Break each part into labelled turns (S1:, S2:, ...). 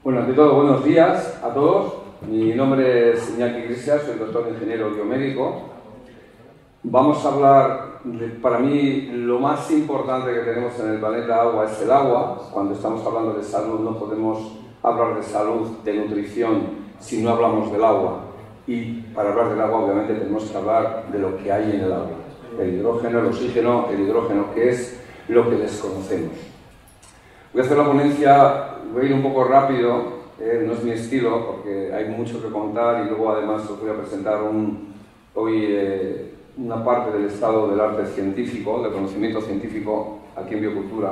S1: Bueno, ante todo, buenos días a todos. Mi nombre es Iñaki Iglesias, soy doctor ingeniero biomédico. Vamos a hablar de, para mí, lo más importante que tenemos en el planeta agua es el agua. Cuando estamos hablando de salud no podemos hablar de salud, de nutrición, si no hablamos del agua. Y para hablar del agua, obviamente, tenemos que hablar de lo que hay en el agua. El hidrógeno, el oxígeno, el hidrógeno, que es lo que desconocemos. Voy a hacer la ponencia, voy a ir un poco rápido, no es mi estilo, porque hay mucho que contar y luego además os voy a presentar hoy una parte del estado del arte científico, del conocimiento científico aquí en Biocultura,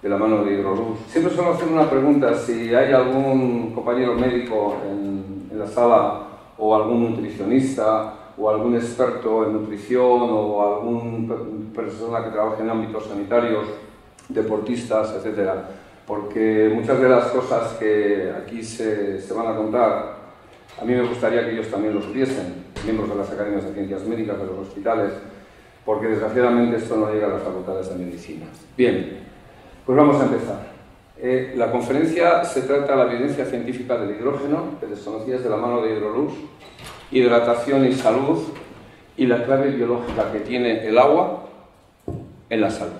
S1: de la mano de Hidroluz. Siempre suelo hacer una pregunta, si hay algún compañero médico en la sala, o algún nutricionista, o algún experto en nutrición, o alguna persona que trabaje en ámbitos sanitarios, deportistas, etcétera, porque muchas de las cosas que aquí se van a contar, a mí me gustaría que ellos también lo supiesen, miembros de las academias de ciencias médicas, de los hospitales, porque desgraciadamente esto no llega a las facultades de medicina. Bien, pues vamos a empezar. La conferencia se trata de la evidencia científica del hidrógeno, que desconocías, de la mano de Hidroluz, hidratación y salud, y la clave biológica que tiene el agua en la salud.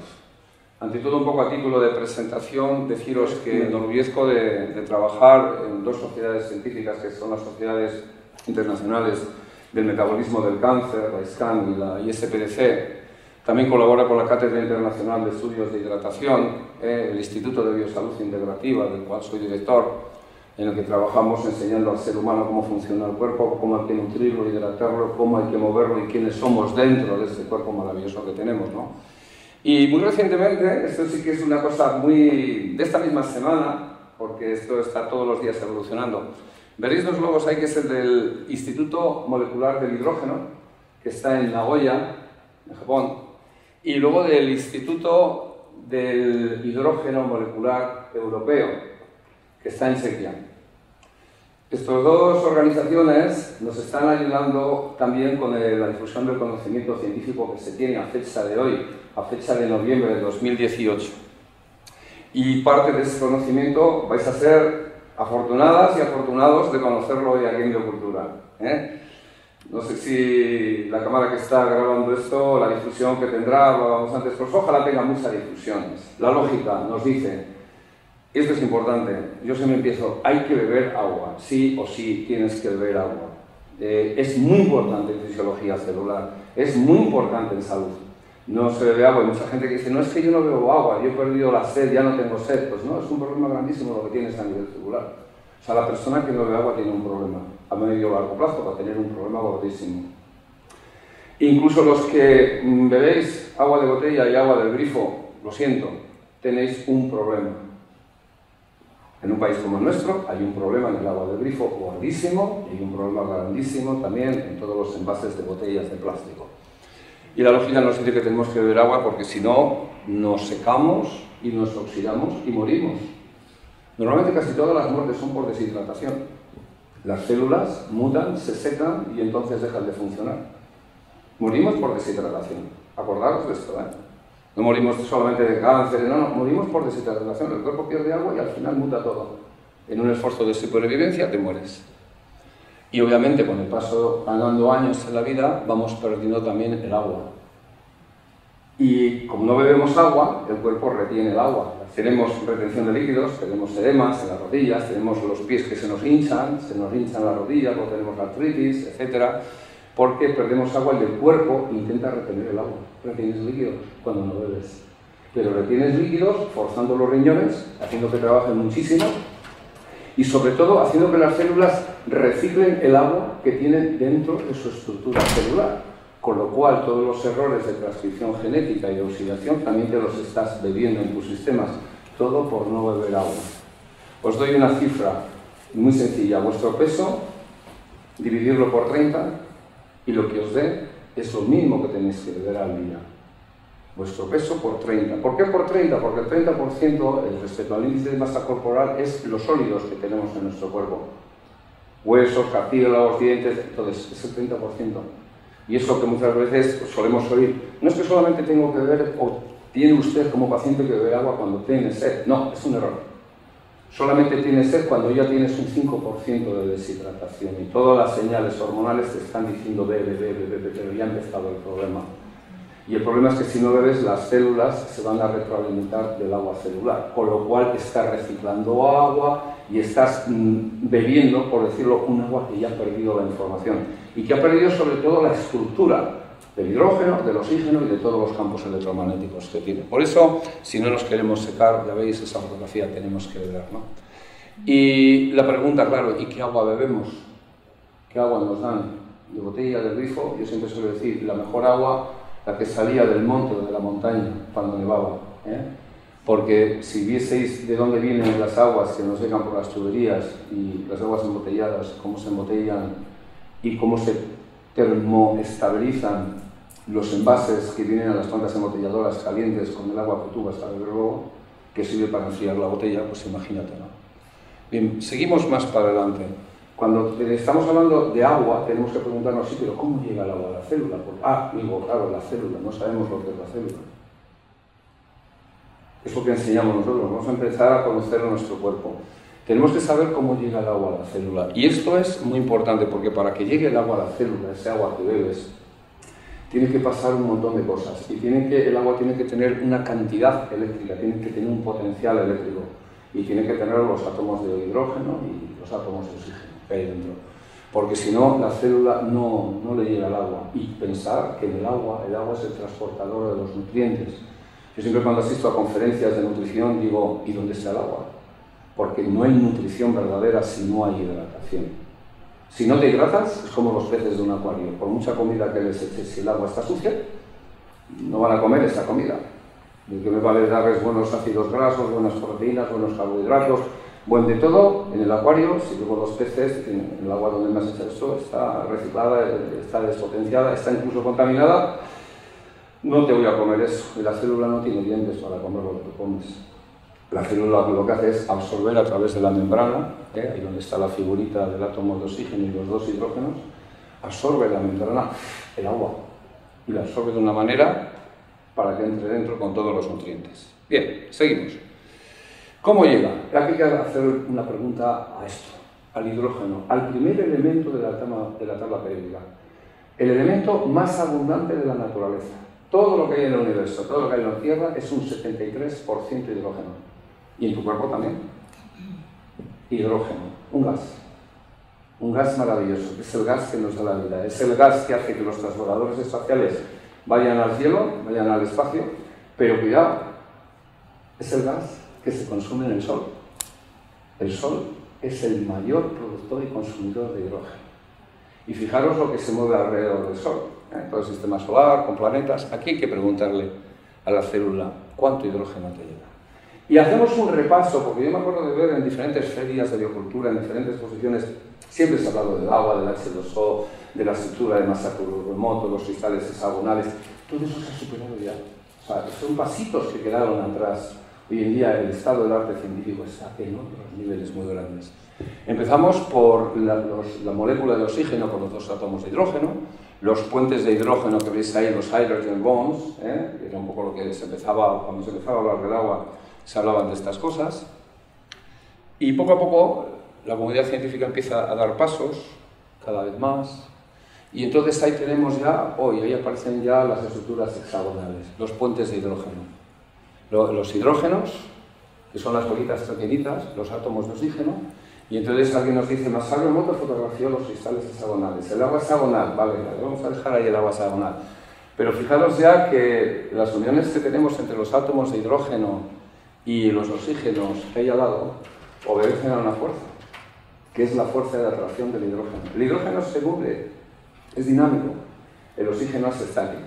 S1: Ante todo, un poco a título de presentación, deciros que me enorgullezco de trabajar en dos sociedades científicas que son las sociedades internacionales del metabolismo del cáncer, la ISCAN y la ISPDC. También colaboro con la Cátedra Internacional de Estudios de Hidratación, el Instituto de Biosalud Integrativa, del cual soy director, en el que trabajamos enseñando al ser humano cómo funciona el cuerpo, cómo hay que nutrirlo, hidratarlo, cómo hay que moverlo y quiénes somos dentro de este cuerpo maravilloso que tenemos, ¿no? Y muy recientemente, esto sí que es una cosa muy de esta misma semana, porque esto está todos los días evolucionando, veréis dos logos ahí, que es el del Instituto Molecular del Hidrógeno, que está en Nagoya, en Japón, y luego del Instituto del Hidrógeno Molecular Europeo, que está en Chequia. Estas dos organizaciones nos están ayudando también con la difusión del conocimiento científico que se tiene a fecha de hoy, a fecha de noviembre de 2018. Y parte de ese conocimiento vais a ser afortunadas y afortunados de conocerlo hoy aquí en Biocultura. No sé si la cámara que está grabando esto, la difusión que tendrá, hablábamos antes, pues ojalá tenga muchas difusiones. La lógica nos dice, esto es importante, yo siempre empiezo, hay que beber agua, sí o sí tienes que beber agua. Es muy importante en fisiología celular, es muy importante en salud. No se bebe agua, hay mucha gente que dice, no, es que yo no bebo agua, yo he perdido la sed, ya no tengo sed. Pues no, es un problema grandísimo lo que tienes a nivel celular. O sea, la persona que no bebe agua tiene un problema, a medio y largo plazo va a tener un problema gordísimo. Incluso los que bebéis agua de botella y agua del grifo, lo siento, tenéis un problema. En un país como el nuestro hay un problema en el agua del grifo gordísimo y hay un problema grandísimo también en todos los envases de botellas de plástico. Y la lógica nos dice que tenemos que beber agua porque si no, nos secamos y nos oxidamos y morimos. Normalmente casi todas las muertes son por deshidratación. Las células mutan, se secan y entonces dejan de funcionar. Morimos por deshidratación. Acordaros de esto, ¿eh? No morimos solamente de cáncer, no, morimos por deshidratación. El cuerpo pierde agua y al final muta todo. En un esfuerzo de supervivencia te mueres. Y obviamente con el paso, andando años en la vida, vamos perdiendo también el agua. Y como no bebemos agua, el cuerpo retiene el agua. Tenemos retención de líquidos, tenemos edemas en las rodillas, tenemos los pies que se nos hinchan las rodillas, luego tenemos artritis, etcétera, porque perdemos agua y el cuerpo intenta retener el agua. Retienes líquidos cuando no bebes. Pero retienes líquidos forzando los riñones, haciendo que trabajen muchísimo y sobre todo haciendo que las células reciclen el agua que tienen dentro de su estructura celular. Con lo cual todos los errores de transcripción genética y de oxidación también te los estás bebiendo en tus sistemas. Todo por no beber agua. Os doy una cifra muy sencilla. Vuestro peso, dividirlo por 30 y lo que os dé es lo mismo que tenéis que beber al día. Vuestro peso por 30. ¿Por qué por 30? Porque el 30% respecto al índice de masa corporal es los sólidos que tenemos en nuestro cuerpo. Huesos, cartílagos, dientes, entonces es el 30%. Y es lo que muchas veces solemos oír. No es que solamente tengo que beber, o tiene usted como paciente que beber agua cuando tiene sed. No, es un error. Solamente tienes sed cuando ya tienes un 5% de deshidratación y todas las señales hormonales te están diciendo bebe, bebe, bebe, pero ya ha empezado el problema. Y el problema es que si no bebes, las células se van a retroalimentar del agua celular, con lo cual estás reciclando agua y estás bebiendo, por decirlo, un agua que ya ha perdido la información y que ha perdido sobre todo la estructura del hidrógeno, del oxígeno y de todos los campos electromagnéticos que tiene. Por eso, si no nos queremos secar, ya veis esa fotografía, tenemos que beber, ¿no? Y la pregunta, claro, ¿y qué agua bebemos? ¿Qué agua nos dan? De botella, del grifo. Yo siempre suelo decir, la mejor agua, la que salía del monte o de la montaña cuando nevaba, ¿eh? Porque si vieseis de dónde vienen las aguas que nos llegan por las tuberías y las aguas embotelladas, cómo se embotellan y cómo se termoestabilizan los envases que vienen a las plantas embotelladoras calientes con el agua que tú vas a beber luego, que sirve para enfriar la botella, pues imagínate, ¿no? Bien, seguimos más para adelante. Cuando estamos hablando de agua, tenemos que preguntarnos, sí, pero ¿cómo llega el agua a la célula? Digo, claro, la célula, no sabemos lo que es la célula. Es lo que enseñamos nosotros, vamos a empezar a conocer nuestro cuerpo. Tenemos que saber cómo llega el agua a la célula. Y esto es muy importante, porque para que llegue el agua a la célula, ese agua que bebes, tiene que pasar un montón de cosas. Y el agua tiene que tener una cantidad eléctrica, tiene que tener un potencial eléctrico. Y tiene que tener los átomos de hidrógeno y los átomos de oxígeno que hay dentro. Porque si no, la célula no le llega al agua. Y pensar que el agua es el transportador de los nutrientes. Yo siempre cuando asisto a conferencias de nutrición digo, ¿y dónde está el agua? Porque no hay nutrición verdadera si no hay hidratación. Si no te hidratas, es como los peces de un acuario. Por mucha comida que les eches, si el agua está sucia, no van a comer esa comida. ¿De qué me vale darles buenos ácidos grasos, buenas proteínas, buenos carbohidratos, buen de todo? En el acuario, si luego los peces, en el agua donde me has hecho esto, está reciclada, está despotenciada, está incluso contaminada, no te voy a comer eso. Y la célula no tiene dientes para comer lo que comes. La célula lo que hace es absorber a través de la membrana, ahí donde está la figurita del átomo de oxígeno y los dos hidrógenos, absorbe la membrana el agua y la absorbe de una manera para que entre dentro con todos los nutrientes. Bien, seguimos. ¿Cómo llega? Aquí hay que hacer una pregunta a esto, al hidrógeno, al primer elemento de la tabla periódica, el elemento más abundante de la naturaleza. Todo lo que hay en el universo, todo lo que hay en la Tierra es un 73% hidrógeno. Y en tu cuerpo también. Hidrógeno, un gas maravilloso, es el gas que nos da la vida, es el gas que hace que los transbordadores espaciales vayan al cielo, vayan al espacio, pero cuidado, es el gas que se consume en el Sol. El Sol es el mayor productor y consumidor de hidrógeno. Y fijaros lo que se mueve alrededor del Sol, todo el sistema solar, con planetas. Aquí hay que preguntarle a la célula cuánto hidrógeno te llega. Y hacemos un repaso, porque yo me acuerdo de ver en diferentes ferias de biocultura, en diferentes exposiciones, siempre se ha hablado del agua, del H2O, de la estructura de Masaru Emoto, los cristales hexagonales. Todo eso se ha superado ya. O sea, son pasitos que quedaron atrás. Hoy en día el estado del arte científico está en otros niveles muy grandes. Empezamos por la molécula de oxígeno con los dos átomos de hidrógeno, los puentes de hidrógeno que veis ahí, los hydrogen bonds, que era un poco lo que se empezaba, cuando se empezaba a hablar del agua, se hablaban de estas cosas. Y poco a poco la comunidad científica empieza a dar pasos, cada vez más, y entonces ahí tenemos ya, ahí aparecen ya las estructuras hexagonales, los puentes de hidrógeno. Los hidrógenos, que son las bolitas pequeñitas, los átomos de oxígeno, y entonces alguien nos dice, Masaru Emoto fotografió los cristales hexagonales, el agua hexagonal, vale, vamos a dejar ahí el agua hexagonal. Pero fijaros ya que las uniones que tenemos entre los átomos de hidrógeno y los oxígenos que hay al lado obedecen a una fuerza, que es la fuerza de atracción del hidrógeno. El hidrógeno se mueve, es dinámico, el oxígeno es estático.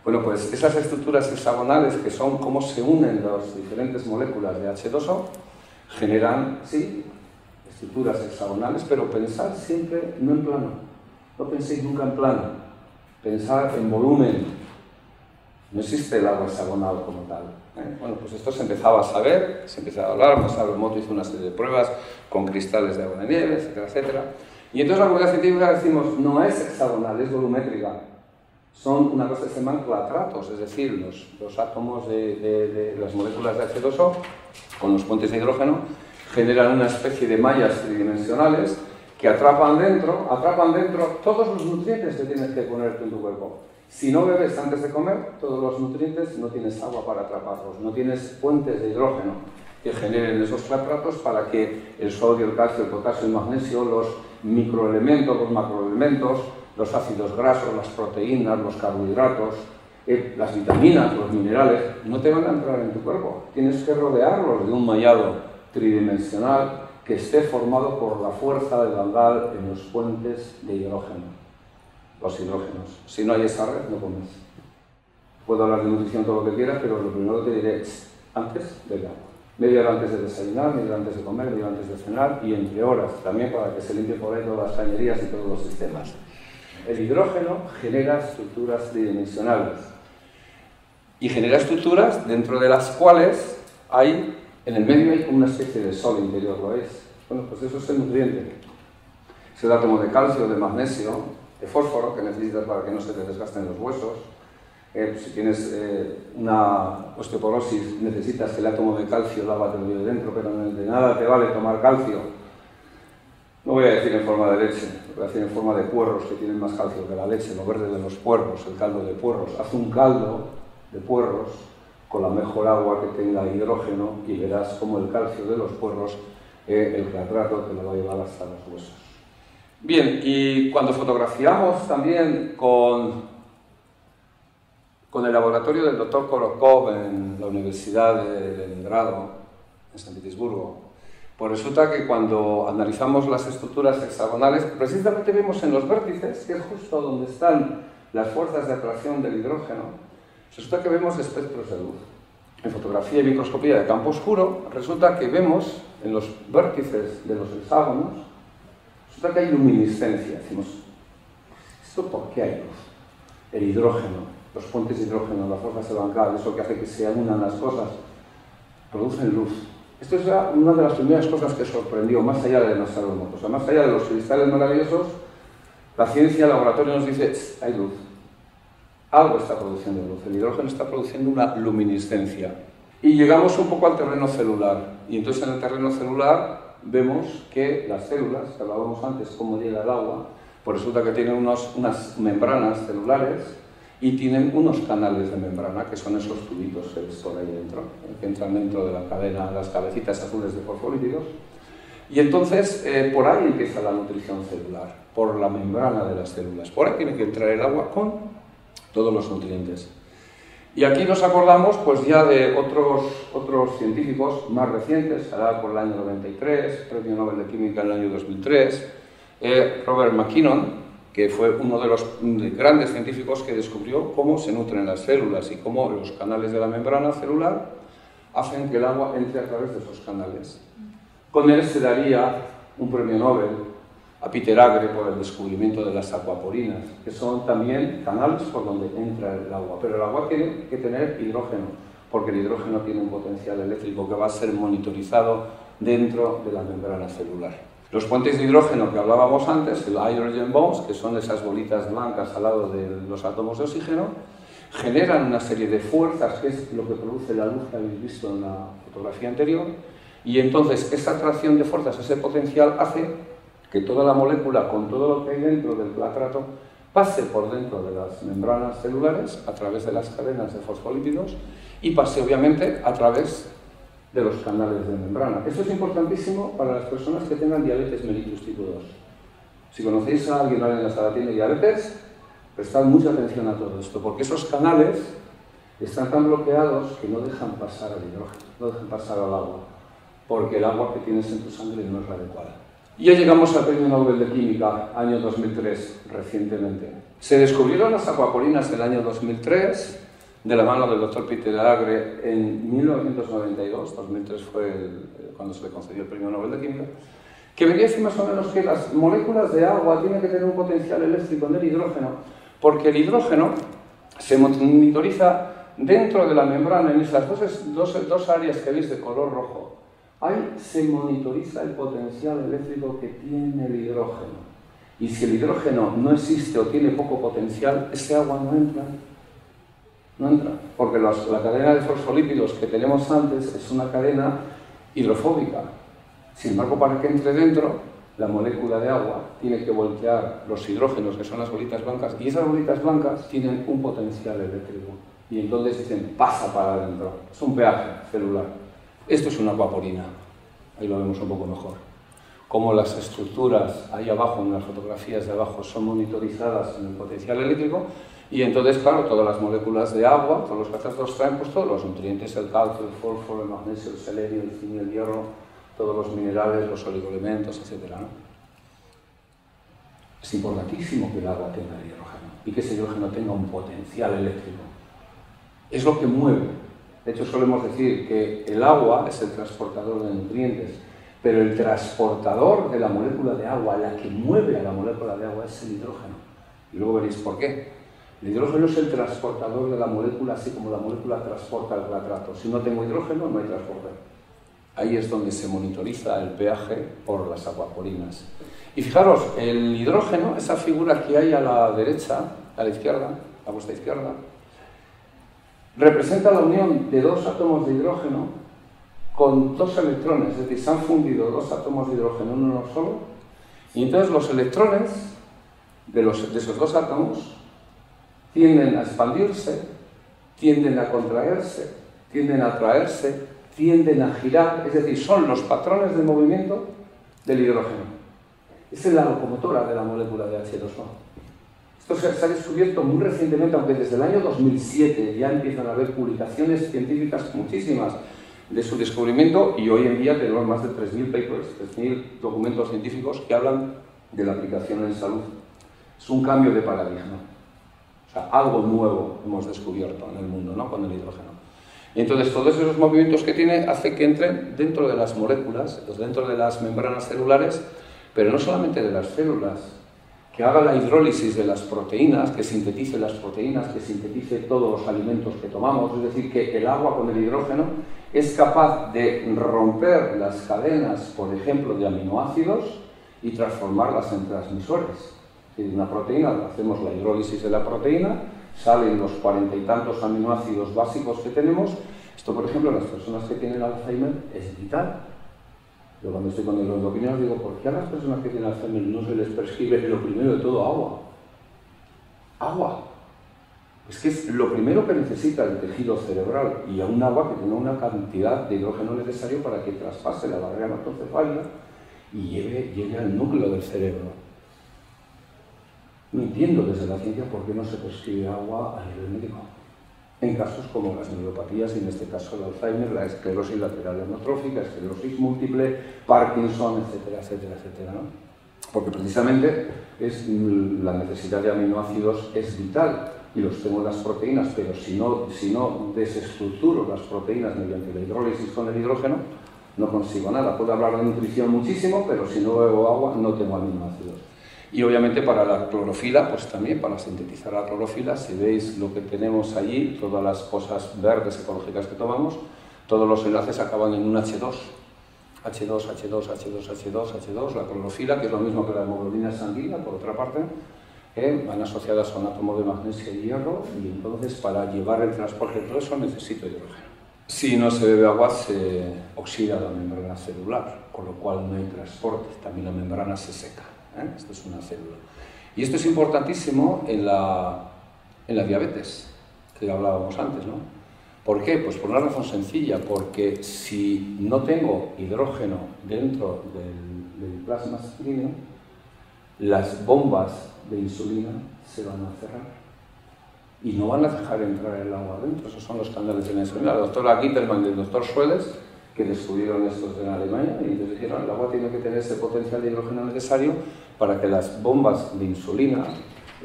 S1: Bueno, pues esas estructuras hexagonales, que son cómo se unen las diferentes moléculas de H2O, generan, sí, estructuras hexagonales, pero pensad siempre no en plano. No penséis nunca en plano. Pensad en volumen. No existe el agua hexagonal como tal. Bueno, pues esto se empezaba a saber, se empezaba a hablar, Masaru Emoto hizo una serie de pruebas con cristales de agua de nieve, etcétera, etcétera. Y entonces la comunidad científica decimos, no es hexagonal, es volumétrica. son una cosa que se llaman clatratos, es decir, los átomos de las moléculas de H2O con los puentes de hidrógeno generan una especie de mallas tridimensionales que atrapan dentro todos los nutrientes que tienes que ponerte en tu cuerpo. Si no bebes antes de comer todos los nutrientes, no tienes agua para atraparlos, no tienes puentes de hidrógeno que generen esos clatratos para que el sodio, el calcio, el potasio, el magnesio, los microelementos, los macroelementos, los ácidos grasos, las proteínas, los carbohidratos, las vitaminas, los minerales, no te van a entrar en tu cuerpo. Tienes que rodearlos de un mallado tridimensional que esté formado por la fuerza del andar en los puentes de hidrógeno, los hidrógenos. Si no hay esa red, no comes. Puedo hablar de nutrición todo lo que quieras, pero lo primero que te diré es antes bebe agua. Media hora antes de desayunar, media hora antes de comer, media hora antes de cenar y entre horas también para que se limpie por ahí todas las cañerías y todos los sistemas. El hidrógeno genera estructuras tridimensionales y genera estructuras dentro de las cuales hay, en el medio hay como una especie de sol interior, ¿lo veis? Bueno, pues eso es el nutriente. Es el átomo de calcio, de magnesio, de fósforo que necesitas para que no se te desgasten los huesos. Si tienes una osteoporosis, necesitas el átomo de calcio, lávatelo de dentro, pero de nada te vale tomar calcio. No voy a decir en forma de leche, voy a decir en forma de puerros que tienen más calcio que la leche, lo verde de los puerros, el caldo de puerros. Haz un caldo de puerros con la mejor agua que tenga hidrógeno y verás cómo el calcio de los puerros, el clatrato, te lo va a llevar hasta los huesos. Bien, y cuando fotografiamos también con el laboratorio del Dr. Korotkov en la Universidad de Leningrado, en San Petersburgo, pues resulta que cuando analizamos las estructuras hexagonales, precisamente vemos en los vértices, que es justo donde están las fuerzas de atracción del hidrógeno, resulta que vemos espectros de luz. En fotografía y microscopía de campo oscuro, resulta que vemos en los vértices de los hexágonos, resulta que hay luminiscencia. Decimos, ¿esto por qué hay luz? El hidrógeno, los puentes de hidrógeno, la fuerza Sevangal, eso que hace que se unan las cosas, producen luz. Esto es una de las primeras cosas que sorprendió, más allá de los terremotos, o sea, más allá de los cristales maravillosos, la ciencia, el laboratorio nos dice, hay luz. Algo está produciendo luz, el hidrógeno está produciendo una luminiscencia. Y llegamos un poco al terreno celular, y entonces en el terreno celular vemos que las células, que hablábamos antes, cómo llega el agua, pues resulta que tienen unas membranas celulares y tienen unos canales de membrana, que son esos tubitos que ves por ahí dentro, que entran dentro de la cadena, las cabecitas azules de fosfolípidos. Y entonces, por ahí empieza la nutrición celular, por la membrana de las células. Por ahí tiene que entrar el agua con todos los nutrientes. Y aquí nos acordamos pues ya de otros científicos más recientes, hará por el año 93, Premio Nobel de Química en el año 2003, Robert McKinnon, que fue uno de los grandes científicos que descubrió cómo se nutren las células y cómo los canales de la membrana celular hacen que el agua entre a través de esos canales. Con él se daría un premio Nobel a Peter Agre por el descubrimiento de las acuaporinas, que son también canales por donde entra el agua. Pero el agua tiene que tener hidrógeno, porque el hidrógeno tiene un potencial eléctrico que va a ser monitorizado dentro de la membrana celular. Los puentes de hidrógeno que hablábamos antes, el hydrogen bonds, que son esas bolitas blancas al lado de los átomos de oxígeno, generan una serie de fuerzas, que es lo que produce la luz que habéis visto en la fotografía anterior, y entonces esa atracción de fuerzas, ese potencial, hace que toda la molécula, con todo lo que hay dentro del clatrato, pase por dentro de las membranas celulares, a través de las cadenas de fosfolípidos, y pase obviamente a través de los canales de membrana. Esto es importantísimo para las personas que tengan diabetes mellitus tipo 2. Si conocéis a alguien en la sala que tiene diabetes, prestad mucha atención a todo esto, porque esos canales están tan bloqueados que no dejan pasar al hidrógeno, no dejan pasar al agua, porque el agua que tienes en tu sangre no es la adecuada. Y ya llegamos al Premio Nobel de Química, año 2003, recientemente. Se descubrieron las acuaporinas en el año 2003, de la mano del Dr. Peter Agre en 1992, 2003 fue cuando se le concedió el Premio Nobel de Química, que venía a decir más o menos que las moléculas de agua tienen que tener un potencial eléctrico en el hidrógeno, porque el hidrógeno se monitoriza dentro de la membrana, en esas dos áreas que veis de color rojo. Ahí se monitoriza el potencial eléctrico que tiene el hidrógeno. Y si el hidrógeno no existe o tiene poco potencial, ese agua no entra. No entra, porque la cadena de fosfolípidos que tenemos antes es una cadena hidrofóbica. Sin embargo, para que entre dentro, la molécula de agua tiene que voltear los hidrógenos, que son las bolitas blancas, y esas bolitas blancas tienen un potencial eléctrico. Y entonces dicen, pasa para adentro. Es un pH celular. Esto es una acuaporina. Ahí lo vemos un poco mejor. Como las estructuras ahí abajo, en las fotografías de abajo, son monitorizadas en el potencial eléctrico, y entonces, claro, todas las moléculas de agua, todos los catálogos traen pues todos los nutrientes, el calcio, el fósforo, el magnesio, el selenio, el zinc, el hierro, todos los minerales, los oligoelementos, etc., ¿no? Es importantísimo que el agua tenga hidrógeno y que ese hidrógeno tenga un potencial eléctrico. Es lo que mueve. De hecho, solemos decir que el agua es el transportador de nutrientes, pero el transportador de la molécula de agua, la que mueve a la molécula de agua, es el hidrógeno. Y luego veréis por qué. El hidrógeno es el transportador de la molécula, así como la molécula transporta el retrato. Si no tengo hidrógeno, no hay transporte. Ahí es donde se monitoriza el pH por las acuaporinas. Y fijaros, el hidrógeno, esa figura que hay a la derecha, a la izquierda, a vuestra izquierda, representa la unión de dos átomos de hidrógeno con dos electrones, es decir, se han fundido dos átomos de hidrógeno en uno solo, y entonces los electrones de esos dos átomos tienden a expandirse, tienden a contraerse, tienden a atraerse, tienden a girar, es decir, son los patrones de movimiento del hidrógeno. Esa es la locomotora de la molécula de H2O. Esto se ha descubierto muy recientemente, aunque desde el año 2007 ya empiezan a haber publicaciones científicas muchísimas de su descubrimiento, y hoy en día tenemos más de 3.000 papers, 3.000 documentos científicos que hablan de la aplicación en salud. Es un cambio de paradigma. O sea, algo nuevo hemos descubierto en el mundo, ¿no?, con el hidrógeno. Y entonces todos esos movimientos que tiene hace que entren dentro de las moléculas, dentro de las membranas celulares, pero no solamente de las células, que haga la hidrólisis de las proteínas, que sintetice las proteínas, que sintetice todos los alimentos que tomamos, es decir, que el agua con el hidrógeno es capaz de romper las cadenas, por ejemplo, de aminoácidos y transformarlas en transmisores. Una proteína, hacemos la hidrólisis de la proteína, salen los 40 y tantos aminoácidos básicos que tenemos. Esto, por ejemplo, en las personas que tienen Alzheimer es vital. Yo cuando estoy con los endocrinos digo, ¿por qué a las personas que tienen Alzheimer no se les prescribe lo primero de todo agua? Agua. Es que es lo primero que necesita el tejido cerebral, y un agua que tenga una cantidad de hidrógeno necesario para que traspase la barrera hematoencefálica y llegue al núcleo del cerebro. No entiendo desde la ciencia por qué no se prescribe agua a nivel médico. En casos como las neuropatías, y en este caso el Alzheimer, la esclerosis lateral amiotrófica, esclerosis múltiple, Parkinson, etcétera, etcétera, etcétera, ¿no? Porque precisamente la necesidad de aminoácidos es vital, y los tengo en las proteínas, pero si no desestructuro las proteínas mediante la hidrólisis con el hidrógeno, no consigo nada. Puedo hablar de nutrición muchísimo, pero si no bebo agua no tengo aminoácidos. Y obviamente para la clorofila, pues también para sintetizar la clorofila, si veis lo que tenemos allí, todas las cosas verdes ecológicas que tomamos, todos los enlaces acaban en un H2. H2, H2, H2, H2, H2, la clorofila, que es lo mismo que la hemoglobina sanguínea, por otra parte, van asociadas a un átomo de magnesio y hierro, y entonces para llevar el transporte de todo eso necesito hidrógeno. Si no se bebe agua, se oxida la membrana celular, con lo cual no hay transporte, también la membrana se seca. Esto es una célula. Y esto es importantísimo en la diabetes, que hablábamos antes, ¿no? ¿Por qué? Pues por una razón sencilla, porque si no tengo hidrógeno dentro del plasma sanguíneo, las bombas de insulina se van a cerrar y no van a dejar entrar el agua adentro. Esos son los canales de la insulina. La doctora Gittelman y el doctor Schwedes, que descubrieron estos en Alemania, y entonces dijeron, el agua tiene que tener ese potencial de hidrógeno necesario para que las bombas de insulina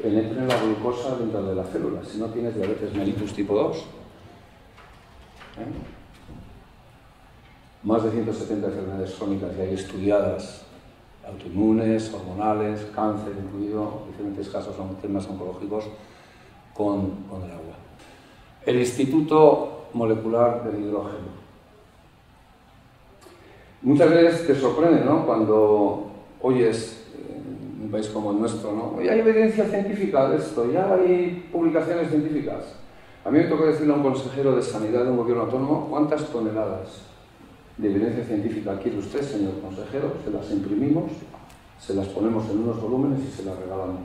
S1: penetren la glucosa dentro de la célula, si no tienes diabetes mellitus tipo 2. Más de 170 enfermedades crónicas ya hay estudiadas, autoinmunes, hormonales, cáncer incluido, diferentes casos, temas oncológicos con el agua. El Instituto Molecular del Hidrógeno. Muchas veces te sorprende, ¿no?, cuando oyes un país como el nuestro, ¿no? Ya hay evidencia científica de esto, ya hay publicaciones científicas. A mí me tocó decirle a un consejero de Sanidad de un gobierno autónomo cuántas toneladas de evidencia científica quiere usted, señor consejero. Se las imprimimos, se las ponemos en unos volúmenes y se las regalamos.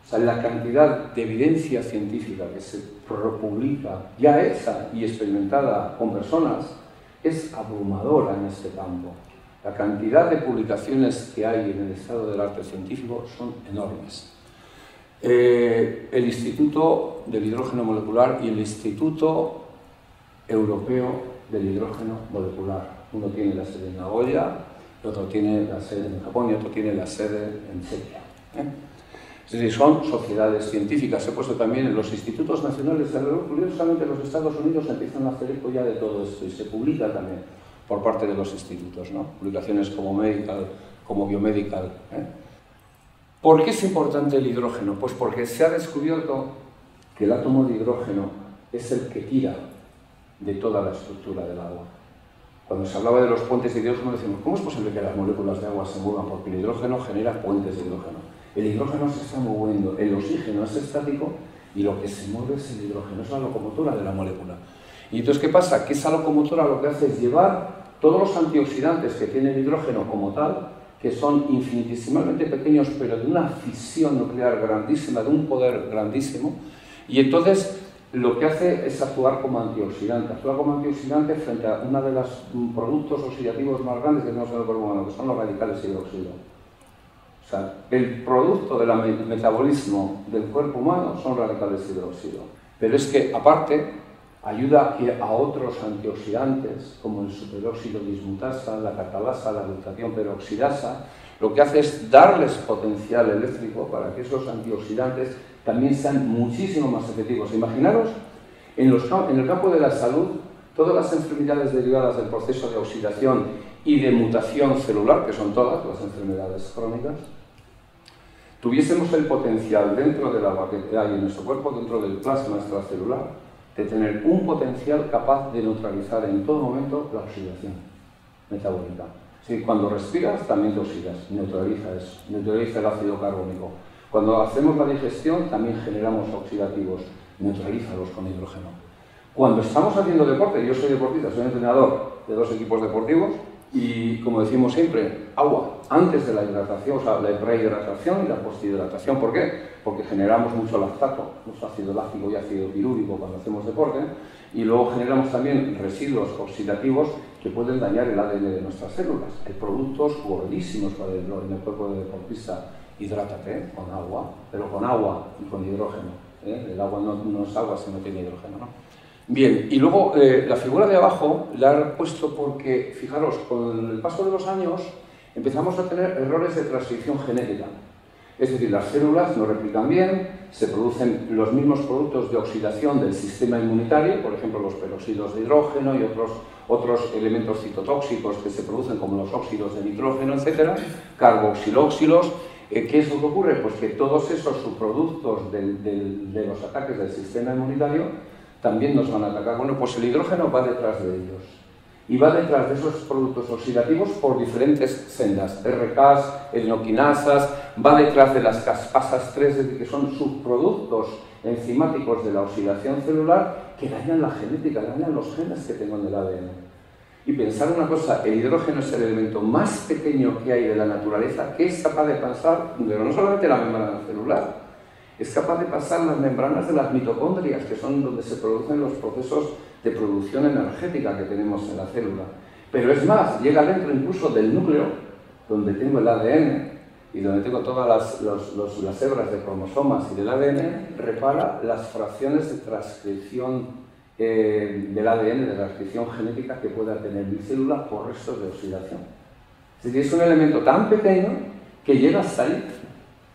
S1: O sea, la cantidad de evidencia científica que se publica, ya hecha y experimentada con personas, es abrumadora en este campo. La cantidad de publicaciones que hay en el estado del arte científico son enormes. El Instituto del Hidrógeno Molecular y el Instituto Europeo del Hidrógeno Molecular. Uno tiene la sede en Nagoya, el otro tiene la sede en Japón y otro tiene la sede en Chequia. Es decir, son sociedades científicas. He puesto también en los institutos nacionales de salud. Curiosamente, los Estados Unidos empiezan a hacer eco ya de todo esto y se publica también por parte de los institutos, ¿no? Publicaciones como Medical, como Biomedical. ¿Por qué es importante el hidrógeno? Pues porque se ha descubierto que el átomo de hidrógeno es el que tira de toda la estructura del agua. Cuando se hablaba de los puentes de hidrógeno, decimos, ¿cómo es posible que las moléculas de agua se muevan? Porque el hidrógeno genera puentes de hidrógeno. El hidrógeno se está moviendo, el oxígeno es estático y lo que se mueve es el hidrógeno, es la locomotora de la molécula. Y entonces, ¿qué pasa? Que esa locomotora lo que hace es llevar todos los antioxidantes que tiene el hidrógeno como tal, que son infinitesimalmente pequeños, pero de una fisión nuclear grandísima, de un poder grandísimo, y entonces lo que hace es actuar como antioxidante. Actúa como antioxidante frente a uno de los productos oxidativos más grandes que tenemos en el cuerpo humano, que son los radicales hidroxilo. O sea, el producto del metabolismo del cuerpo humano son radicales hidroxilo. Pero es que, aparte, ayuda a otros antioxidantes, como el superóxido dismutasa, la catalasa, la glutatión peroxidasa. Lo que hace es darles potencial eléctrico para que esos antioxidantes también sean muchísimo más efectivos. Imaginaros, en el campo de la salud, todas las enfermedades derivadas del proceso de oxidación y de mutación celular, que son todas las enfermedades crónicas, tuviésemos el potencial dentro del agua que hay en nuestro cuerpo, dentro del plasma extracelular, de tener un potencial capaz de neutralizar en todo momento la oxidación metabólica. Sí, cuando respiras también te oxidas, neutraliza eso, neutraliza el ácido carbónico. Cuando hacemos la digestión también generamos oxidativos, neutralízalos con hidrógeno. Cuando estamos haciendo deporte, yo soy deportista, soy entrenador de 2 equipos deportivos y, como decimos siempre, agua antes de la hidratación, o sea, la prehidratación y la posthidratación. ¿Por qué? Porque generamos mucho lactato, mucho ácido láctico y ácido pirúrico cuando hacemos deporte, y luego generamos también residuos oxidativos que pueden dañar el ADN de nuestras células. Hay productos gordísimos para en el cuerpo del deportista. Hidrátate con agua, pero con agua y con hidrógeno. El agua no es agua si no tiene hidrógeno, ¿no? Bien, y luego la figura de abajo la he puesto porque, fijaros, con el paso de los años empezamos a tener errores de transcripción genética. Es decir, las células no replican bien, se producen los mismos productos de oxidación del sistema inmunitario, por ejemplo, los peróxidos de hidrógeno y otros elementos citotóxicos que se producen, como los óxidos de nitrógeno, etc., carboxilóxilos. ¿Qué es lo que ocurre? Pues que todos esos subproductos de los ataques del sistema inmunitario también nos van a atacar. Bueno, pues el hidrógeno va detrás de ellos. Y va detrás de esos productos oxidativos por diferentes sendas. RKs, enoquinasas, va detrás de las caspasas 3, es decir, que son subproductos enzimáticos de la oxidación celular que dañan la genética, dañan los genes que tengo en el ADN. Y pensar una cosa, el hidrógeno es el elemento más pequeño que hay de la naturaleza, que es capaz de pasar, pero no solamente la membrana celular, es capaz de pasar las membranas de las mitocondrias, que son donde se producen los procesos de producción energética que tenemos en la célula. Pero es más, llega dentro incluso del núcleo, donde tengo el ADN y donde tengo todas las hebras de cromosomas y del ADN, repara las fracciones de transcripción del ADN, de la transcripción genética que pueda tener mi célula por restos de oxidación. Es decir, es un elemento tan pequeño que llega hasta ahí.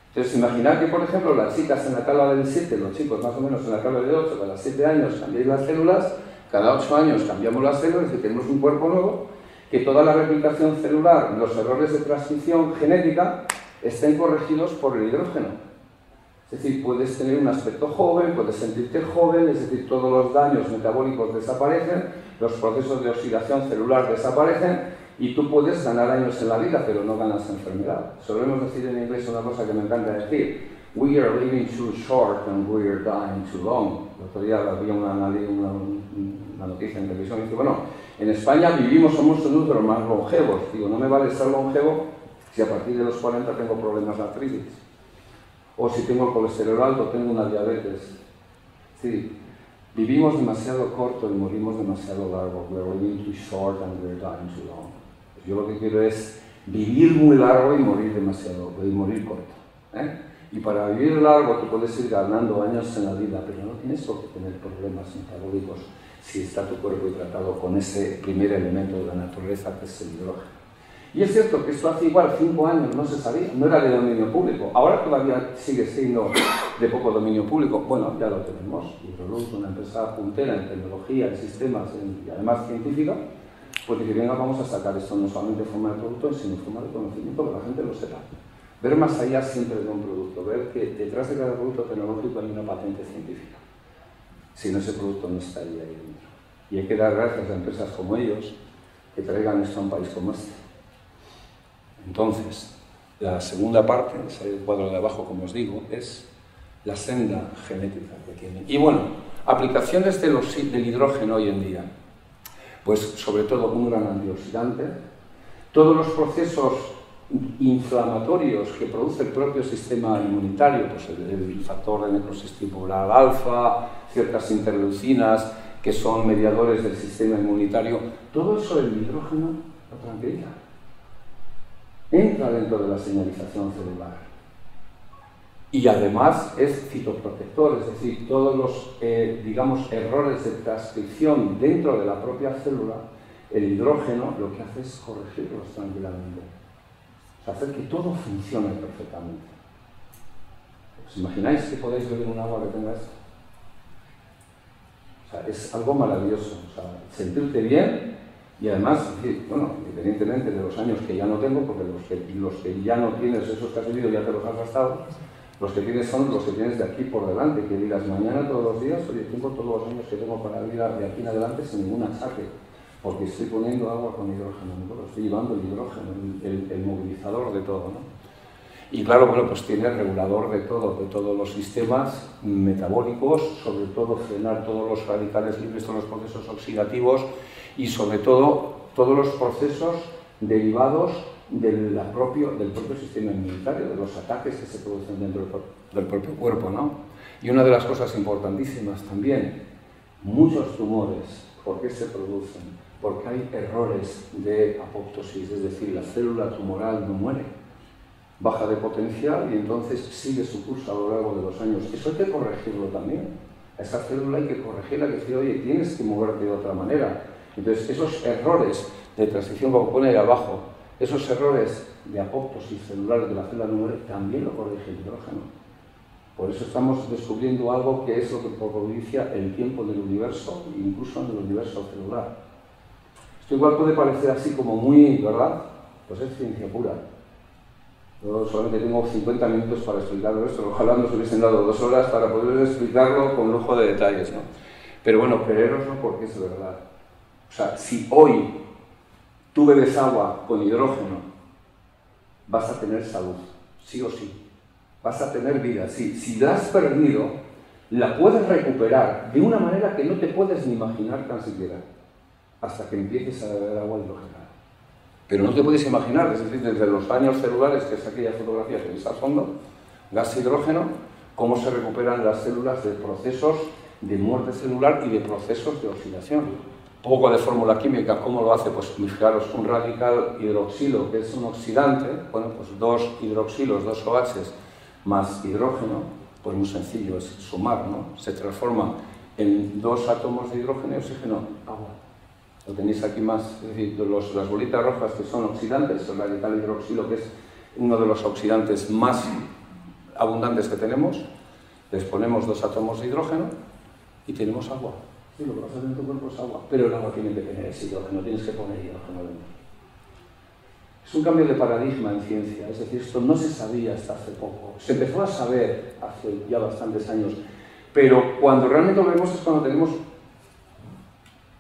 S1: Entonces, imaginar que, por ejemplo, las chicas en la tabla del 7, los chicos más o menos en la tabla del 8, cada 7 años cambiáis las células, cada 8 años cambiamos las células, es decir, tenemos un cuerpo nuevo, que toda la replicación celular, los errores de transcripción genética, estén corregidos por el hidrógeno. Es Es decir, puedes tener un aspecto joven, puedes sentirte joven, es decir, todos los daños metabólicos desaparecen, los procesos de oxidación celular desaparecen y tú puedes ganar años en la vida, pero no ganas enfermedad. Solemos decir en inglés una cosa que me encanta decir: we are living too short and we are dying too long. El otro día había una noticia en televisión y dice, bueno, en España vivimos, somos uno de los más longevos. Digo, no me vale ser longevo si a partir de los 40 tengo problemas de artritis. O si tengo el colesterol alto, tengo una diabetes. Sí, vivimos demasiado corto y morimos demasiado largo. We are living too short and we are dying too long. Yo lo que quiero es vivir muy largo y morir corto. Y para vivir largo tú puedes ir ganando años en la vida, pero no tienes por qué tener problemas metabólicos si está tu cuerpo hidratado con ese primer elemento de la naturaleza que es el hidrógeno. Y es cierto que esto hace igual 5 años no se sabía, no era de dominio público. Ahora todavía sigue siendo de poco dominio público. Bueno, ya lo tenemos. Hidroluz, una empresa puntera en tecnología, en sistemas y además científica, pues dice, venga, vamos a sacar esto no solamente en forma de producto, sino en forma de conocimiento, que la gente lo sepa. Ver más allá siempre de un producto, ver que detrás de cada producto tecnológico hay una patente científica. Si no, ese producto no estaría ahí dentro. Y hay que dar gracias a empresas como ellos que traigan esto a un país como este. Entonces, la segunda parte, ese cuadro de abajo, como os digo, es la senda genética que tiene. Y bueno, aplicaciones del hidrógeno hoy en día. Pues sobre todo un gran antioxidante. Todos los procesos inflamatorios que produce el propio sistema inmunitario, pues el factor de necrosis timular alfa, ciertas interleucinas que son mediadores del sistema inmunitario, todo eso el hidrógeno lo tranquiliza. Entra dentro de la señalización celular. Y además es citoprotector, es decir, todos los, digamos, errores de transcripción dentro de la propia célula, el hidrógeno lo que hace es corregirlos tranquilamente. O sea, hacer que todo funcione perfectamente. ¿Os imagináis que podéis beber un agua que tenga esto? O sea, es algo maravilloso. O sea, sentirte bien. Y además, bueno, independientemente de los años que ya no tengo, porque los que ya no tienes, esos que has vivido ya te los has gastado, los que tienes son los que tienes de aquí por delante, que digas mañana todos los días, oye, tengo todos los años que tengo para vivir de aquí en adelante sin ningún achaque, porque estoy poniendo agua con hidrógeno, ¿no? Estoy llevando el hidrógeno, el movilizador de todo, ¿no? Y claro, bueno, pues tiene el regulador de todos los sistemas metabólicos, sobre todo frenar todos los radicales libres, todos los procesos oxidativos, y sobre todo todos los procesos derivados del propio sistema inmunitario, de los ataques que se producen dentro del propio cuerpo, ¿no? Y una de las cosas importantísimas también, muchos tumores, ¿por qué se producen? Porque hay errores de apoptosis, es decir, la célula tumoral no muere, baja de potencial y entonces sigue su curso a lo largo de los años. Eso hay que corregirlo también. A esa célula hay que corregirla, que decir, oye, tienes que moverte de otra manera. Entonces, esos errores de transición, como pone ahí abajo, esos errores de apoptosis celular de la célula no muere, también lo corrige el hidrógeno. Por eso estamos descubriendo algo que es lo que propicia el tiempo del universo, incluso en el universo celular. Esto igual puede parecer así como muy, ¿verdad? Pues es ciencia pura. Yo solamente tengo 50 minutos para explicarlo esto, ojalá nos hubiesen dado 2 horas para poder explicarlo con lujo de detalles, ¿no? Pero bueno, creéroslo porque es verdad. O sea, si hoy tú bebes agua con hidrógeno, vas a tener salud, sí o sí. Vas a tener vida, sí. Si la has perdido, la puedes recuperar de una manera que no te puedes ni imaginar tan siquiera, hasta que empieces a beber agua hidrogenada. Pero no te puedes imaginar, es decir, desde los años celulares, que es aquella fotografía que veis al fondo, gas hidrógeno, cómo se recuperan las células de procesos de muerte celular y de procesos de oxidación. Poco de fórmula química, ¿cómo lo hace? Pues fijaros, un radical hidroxilo, que es un oxidante, bueno, pues 2 hidroxilos, 2 OHs, más hidrógeno, pues muy sencillo, es sumar, ¿no? Se transforma en 2 átomos de hidrógeno y oxígeno, agua. Lo tenéis aquí más, es decir, las bolitas rojas que son oxidantes, el radical hidroxilo, que es uno de los oxidantes más abundantes que tenemos, les ponemos 2 átomos de hidrógeno y tenemos agua. Sí, lo que pasa en tu cuerpo es agua, pero el agua tiene que tener ese hidrógeno, tienes que poner hidrógeno dentro. Es un cambio de paradigma en ciencia, es decir, esto no se sabía hasta hace poco. Se empezó a saber hace ya bastantes años, pero cuando realmente lo vemos es cuando tenemos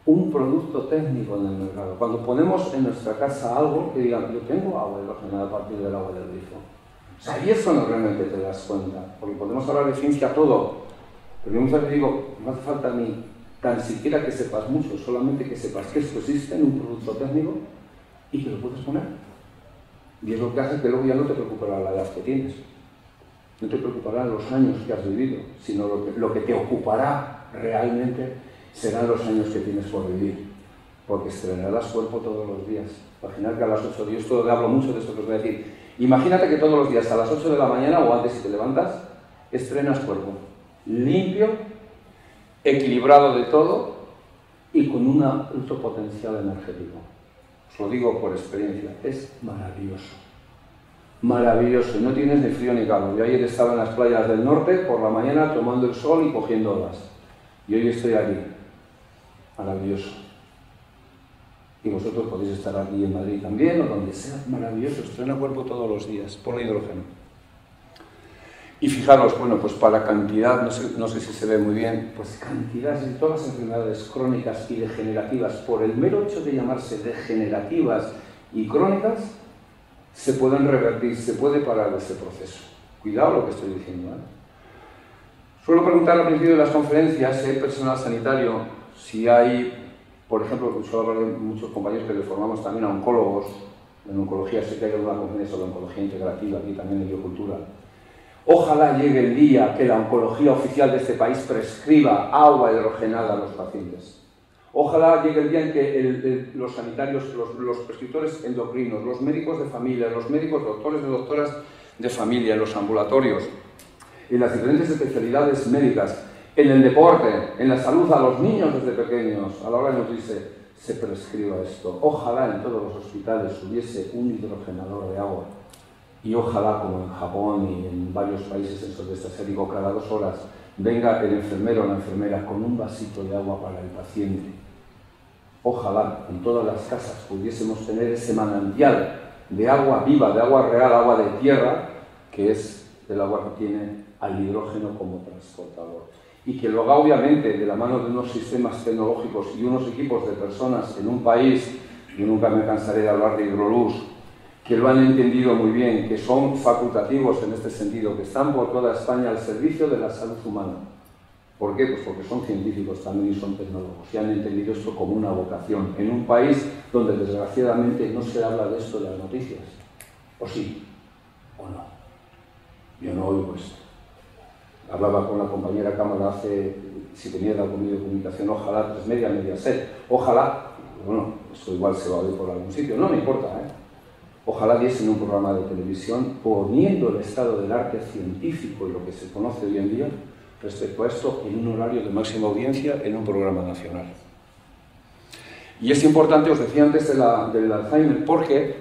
S1: un producto técnico en el mercado. Cuando ponemos en nuestra casa algo que diga, yo tengo agua hidrogenada a partir del agua del grifo. O sea, ahí es cuando realmente te das cuenta, porque podemos hablar de ciencia todo, pero yo muchas veces digo, no hace falta ni tan siquiera que sepas mucho, solamente que sepas que esto existe en un producto técnico y que lo puedes poner. Y es lo que hace que luego ya no te preocupará la edad que tienes, no te preocuparán los años que has vivido, sino lo que te ocupará realmente serán los años que tienes por vivir, porque estrenarás cuerpo todos los días. Imaginar que a las 8, yo esto hablo mucho de esto que os voy a decir, imagínate que todos los días a las 8 de la mañana o antes si te levantas, estrenas cuerpo, limpio, equilibrado de todo y con un alto potencial energético. Os lo digo por experiencia, es maravilloso. Maravilloso, no tienes ni frío ni calor. Yo ayer estaba en las playas del norte por la mañana tomando el sol y cogiendo olas. Y hoy estoy aquí. Maravilloso. Y vosotros podéis estar aquí en Madrid también o donde sea. Maravilloso, estrena cuerpo todos los días, por hidrógeno. Y fijaros, bueno, pues para cantidad, no sé si se ve muy bien, pues cantidades de todas las enfermedades crónicas y degenerativas, por el mero hecho de llamarse degenerativas y crónicas, se pueden revertir, se puede parar ese proceso. Cuidado lo que estoy diciendo, ¿eh? Suelo preguntar al principio de las conferencias si hay personal sanitario, si hay, por ejemplo, suelo hablar de muchos compañeros que le formamos también a oncólogos, en oncología, sé que hay alguna conferencia sobre oncología integrativa, aquí también en biocultura. Ojalá llegue el día que la oncología oficial de este país prescriba agua hidrogenada a los pacientes. Ojalá llegue el día en que los sanitarios, los prescriptores endocrinos, los médicos de familia, los médicos doctores y doctoras de familia, en los ambulatorios, en las diferentes especialidades médicas, en el deporte, en la salud a los niños desde pequeños, a la hora de nutrirse, se prescriba esto. Ojalá en todos los hospitales hubiese un hidrogenador de agua. Y ojalá, como en Japón y en varios países en sudeste asiático, cada 2 horas venga el enfermero o la enfermera con un vasito de agua para el paciente. Ojalá en todas las casas pudiésemos tener ese manantial de agua viva, de agua real, agua de tierra, que es el agua que tiene al hidrógeno como transportador. Y que lo haga obviamente de la mano de unos sistemas tecnológicos y unos equipos de personas en un país, yo nunca me cansaré de hablar de Hidroluz, que lo han entendido muy bien, que son facultativos en este sentido, que están por toda España al servicio de la salud humana. ¿Por qué? Pues porque son científicos también y son tecnólogos, y han entendido esto como una vocación, en un país donde desgraciadamente no se habla de esto en las noticias. ¿O sí? ¿O no? Yo no oigo esto. Hablaba con la compañera Cámara hace, si tenía algún medio de comunicación, ojalá 3 Media, Mediaset, ojalá, bueno, esto igual se va a oír por algún sitio, no me importa, ojalá diesen un programa de televisión poniendo el estado del arte científico y lo que se conoce hoy en día respecto a esto en un horario de máxima audiencia en un programa nacional. Y es importante, os decía antes del Alzheimer, porque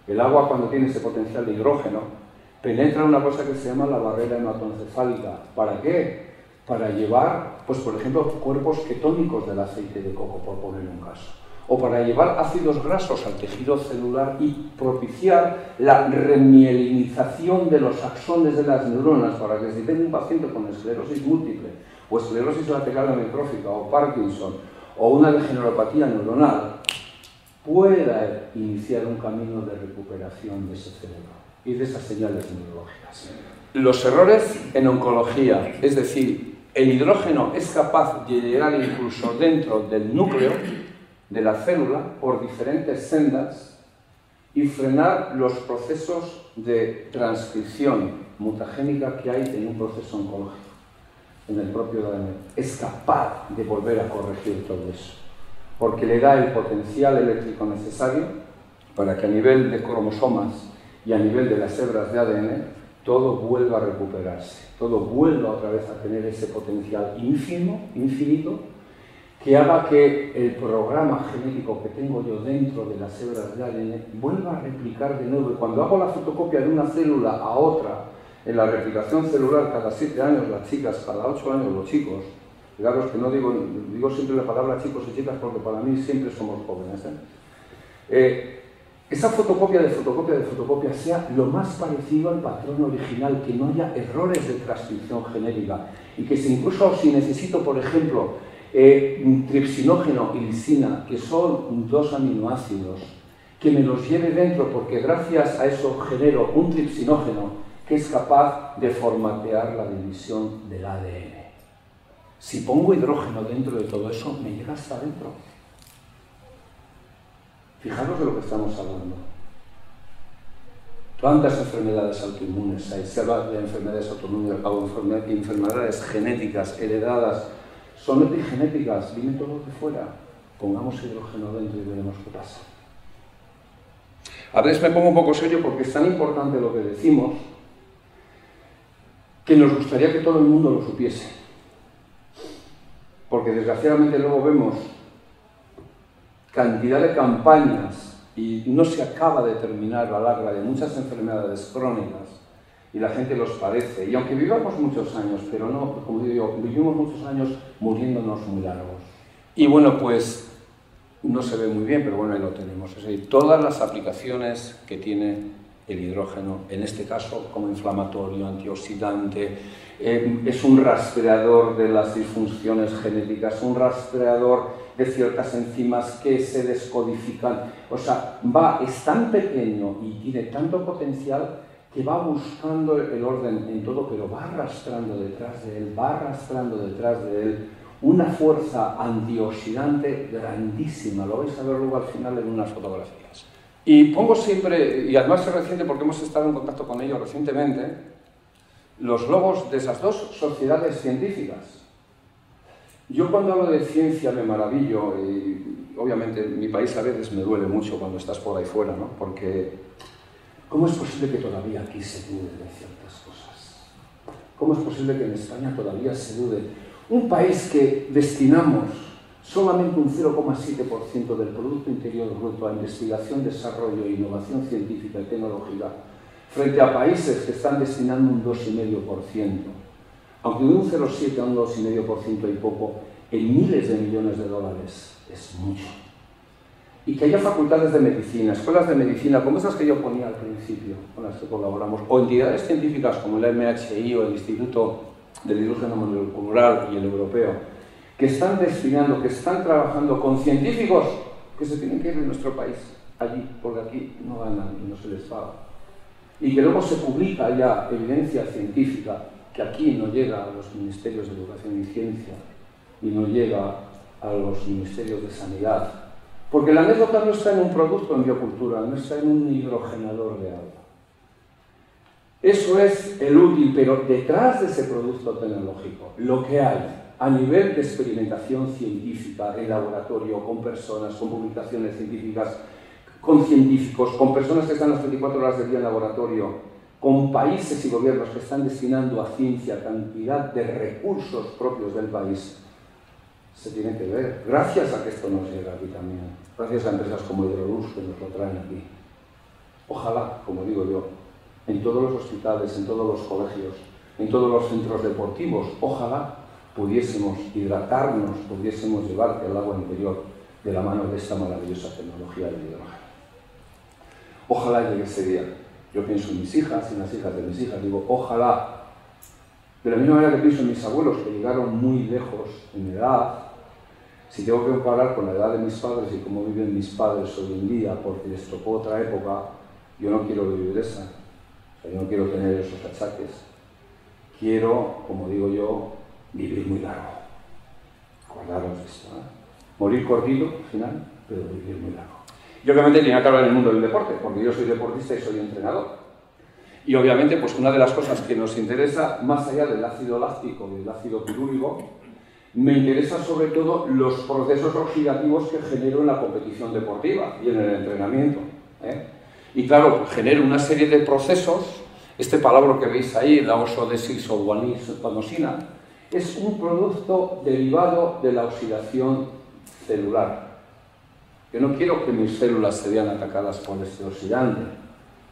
S1: el agua cuando tiene ese potencial de hidrógeno penetra una cosa que se llama la barrera hematoencefálica. ¿Para qué? Para llevar, pues por ejemplo, cuerpos ketónicos del aceite de coco, por poner un caso. O para llevar ácidos grasos al tejido celular y propiciar la remielinización de los axones de las neuronas para que si tengo un paciente con esclerosis múltiple o esclerosis lateral amiotrófica o Parkinson o una degeneropatía neuronal pueda iniciar un camino de recuperación de ese cerebro y de esas señales neurológicas. Los errores en oncología, es decir, el hidrógeno es capaz de llegar incluso dentro del núcleo de la célula por diferentes sendas y frenar los procesos de transcripción mutagénica que hay en un proceso oncológico, en el propio ADN. Es capaz de volver a corregir todo eso, porque le da el potencial eléctrico necesario para que a nivel de cromosomas y a nivel de las hebras de ADN todo vuelva a recuperarse, todo vuelva otra vez a tener ese potencial ínfimo, infinito, que haga que el programa genético que tengo yo dentro de las hebras de ADN vuelva a replicar de nuevo. Y cuando hago la fotocopia de una célula a otra, en la replicación celular cada 7 años las chicas, cada 8 años los chicos, fijaros que no digo siempre la palabra chicos y chicas porque para mí siempre somos jóvenes,
S2: esa fotocopia de fotocopia sea lo más parecido al patrón original, que no haya errores de transcripción genérica y que incluso si necesito, por ejemplo, tripsinógeno y lisina, que son dos aminoácidos, que me los lleve dentro porque gracias a eso genero un tripsinógeno que es capaz de formatear la división del ADN. Si pongo hidrógeno dentro de todo eso, me llega hasta adentro. Fijaros de lo que estamos hablando. ¿Cuántas enfermedades autoinmunes hay? Se habla de enfermedades autoinmunes o enfermedades genéticas, heredadas. Son epigenéticas, viene todo de fuera. Pongamos hidrógeno dentro y veremos qué pasa. A veces me pongo un poco serio porque es tan importante lo que decimos que nos gustaría que todo el mundo lo supiese. Porque desgraciadamente luego vemos cantidad de campañas y no se acaba de terminar la larga de muchas enfermedades crónicas y la gente los padece. Y aunque vivamos muchos años, pero no, como digo yo, vivimos muchos años muriéndonos muy largos. Y bueno, pues no se ve muy bien, pero bueno, ahí lo tenemos. Es decir, todas las aplicaciones que tiene el hidrógeno, en este caso como inflamatorio, antioxidante, es un rastreador de las disfunciones genéticas, un rastreador de ciertas enzimas que se descodifican. O sea, es tan pequeño y tiene tanto potencial que va buscando el orden en todo, pero va arrastrando detrás de él, una fuerza antioxidante grandísima. Lo vais a ver luego al final en unas fotografías. Y pongo siempre, y además es reciente porque hemos estado en contacto con ellos recientemente, los logos de esas dos sociedades científicas. Yo cuando hablo de ciencia me maravillo y obviamente mi país a veces me duele mucho cuando estás por ahí fuera, ¿no? Porque ¿cómo es posible que todavía aquí se dude de ciertas cosas? ¿Cómo es posible que en España todavía se dude? Un país que destinamos solamente un 0,7% del Producto Interior Bruto a investigación, desarrollo e innovación científica y tecnológica, frente a países que están destinando un 2,5%. Aunque de un 0,7 a un 2,5% hay poco, en miles de millones de dólares es mucho. Y que haya facultades de medicina, escuelas de medicina, como esas que yo ponía al principio, con las que colaboramos, o entidades científicas como el MHI o el Instituto del Hidrógeno Molecular y el Europeo, que están destinando, que están trabajando con científicos que se tienen que ir de nuestro país, allí, porque aquí no ganan y no se les paga. Y que luego se publica ya evidencia científica que aquí no llega a los ministerios de Educación y Ciencia y no llega a los ministerios de Sanidad. Porque la anécdota no está en un producto en biocultura, no está en un hidrogenador de agua. Eso es el útil, pero detrás de ese producto tecnológico, lo que hay a nivel de experimentación científica en laboratorio, con personas, con publicaciones científicas, con científicos, con personas que están las 24 horas del día en laboratorio, con países y gobiernos que están destinando a ciencia cantidad de recursos propios del país, se tiene que ver. Gracias a que esto nos llega aquí también. Gracias a empresas como Hidroluz que nos lo traen aquí. Ojalá, como digo yo, en todos los hospitales, en todos los colegios, en todos los centros deportivos, ojalá pudiésemos hidratarnos, pudiésemos llevar el agua interior de la mano de esta maravillosa tecnología del hidrógeno. Ojalá llegue ese día. Yo pienso en mis hijas y en las hijas de mis hijas, digo, ojalá. De la misma manera que pienso en mis abuelos, que llegaron muy lejos en edad, si tengo que comparar con la edad de mis padres y cómo viven mis padres hoy en día, porque les tocó otra época, yo no quiero vivir esa. O sea, yo no quiero tener esos achaques. Quiero, como digo yo, vivir muy largo. Acordaros de esto, ¿eh? Morir cortito, al final, pero vivir muy largo. Y obviamente tenía que hablar en el mundo del deporte, porque yo soy deportista y soy entrenador. Y obviamente, pues una de las cosas que nos interesa, más allá del ácido láctico y del ácido pirúrico, me interesa sobre todo los procesos oxidativos que genero en la competición deportiva y en el entrenamiento, ¿eh? Y claro, genero una serie de procesos. Este palabra que veis ahí, la oxodesis o guanisina, es un producto derivado de la oxidación celular. Yo no quiero que mis células se vean atacadas por este oxidante,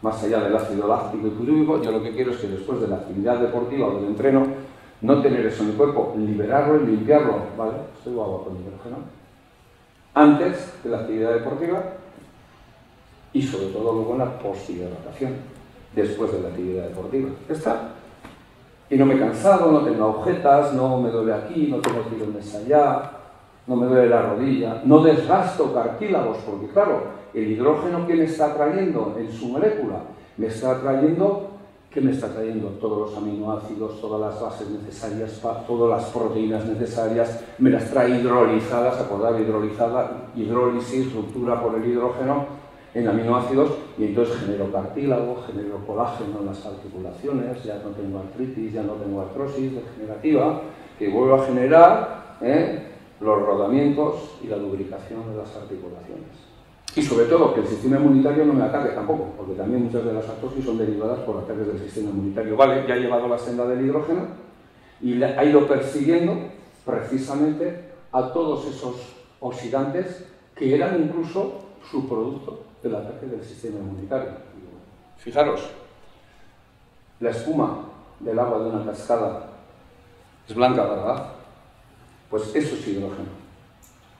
S2: más allá del ácido láctico y pirúrico. Yo lo que quiero es que después de la actividad deportiva o del entreno, no tener eso en mi cuerpo, liberarlo y limpiarlo, ¿vale? Esto lo hago con hidrógeno. Antes de la actividad deportiva. y sobre todo luego en la posthidratación, después de la actividad deportiva. Ya está. Y no me he cansado, no tengo agujetas, no me duele aquí, no tengo tirones allá, no me duele la rodilla, no desgasto cartílagos, porque claro, el hidrógeno que me está trayendo en su molécula, me está trayendo, ¿qué me está trayendo? Todos los aminoácidos, todas las bases necesarias, todas las proteínas necesarias, me las trae hidrolizadas, acordad, hidrólisis, ruptura por el hidrógeno en aminoácidos, y entonces genero cartílago, genero colágeno en las articulaciones, ya no tengo artritis, ya no tengo artrosis degenerativa, que vuelvo a generar los rodamientos y la lubricación de las articulaciones. Y sobre todo que el sistema inmunitario no me ataque tampoco, porque también muchas de las artrosis son derivadas por ataques del sistema inmunitario. Vale, ya he llevado la senda del hidrógeno y ha ido persiguiendo precisamente a todos esos oxidantes que eran incluso subproducto del ataque del sistema inmunitario. Fijaros, la espuma del agua de una cascada es blanca, ¿verdad? Pues eso es hidrógeno.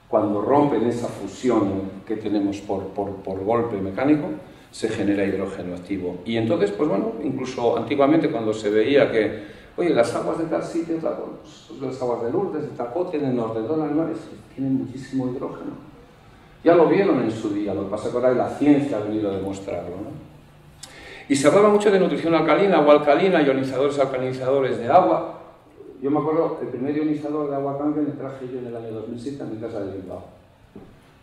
S2: Cuando rompen esa fusión que tenemos por golpe mecánico, se genera hidrógeno activo. Y entonces, pues bueno, incluso antiguamente cuando se veía que, oye, las aguas de tal sitio, las aguas de Lourdes, de Tacó, tienen los de Donald, tienen muchísimo hidrógeno. Ya lo vieron en su día, lo que pasa es que ahora la ciencia ha venido a demostrarlo, ¿no? Y se hablaba mucho de nutrición alcalina, agua alcalina, ionizadores alcalinizadores de agua. Yo me acuerdo, el primer ionizador de agua cambio me traje yo en el año 2007 a mi casa de Bilbao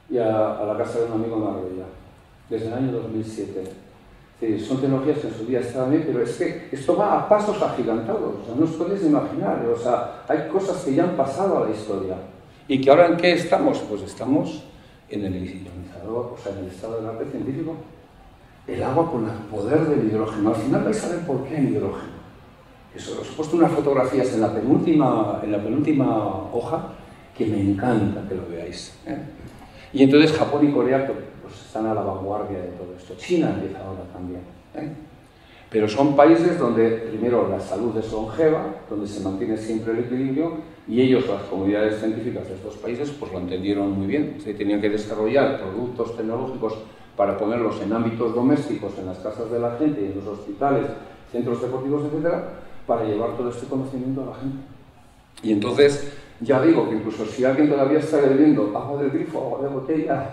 S2: y a la casa de un amigo en Marbella, desde el año 2007. Sí, son tecnologías que en su día estaban bien, pero es que esto va a pasos agigantados, o sea, no os podéis imaginar, o sea, hay cosas que ya han pasado a la historia. ¿Y que ahora en qué estamos? Pues estamos en el ionizador, o sea, en el estado del arte científico, el agua con el poder del hidrógeno. Al final vais a ver por qué el hidrógeno. Eso, os he puesto unas fotografías en la penúltima hoja que me encanta que lo veáis. Y entonces Japón y Corea pues, están a la vanguardia de todo esto. China empieza ahora también. Pero son países donde, primero, la salud es longeva, donde se mantiene siempre el equilibrio, y ellos, las comunidades científicas de estos países, pues lo entendieron muy bien. Se tenían que desarrollar productos tecnológicos para ponerlos en ámbitos domésticos, en las casas de la gente, en los hospitales, centros deportivos, etcétera, para llevar todo este conocimiento a la gente. Y entonces, ya digo que incluso si alguien todavía está bebiendo agua del grifo, agua de botella,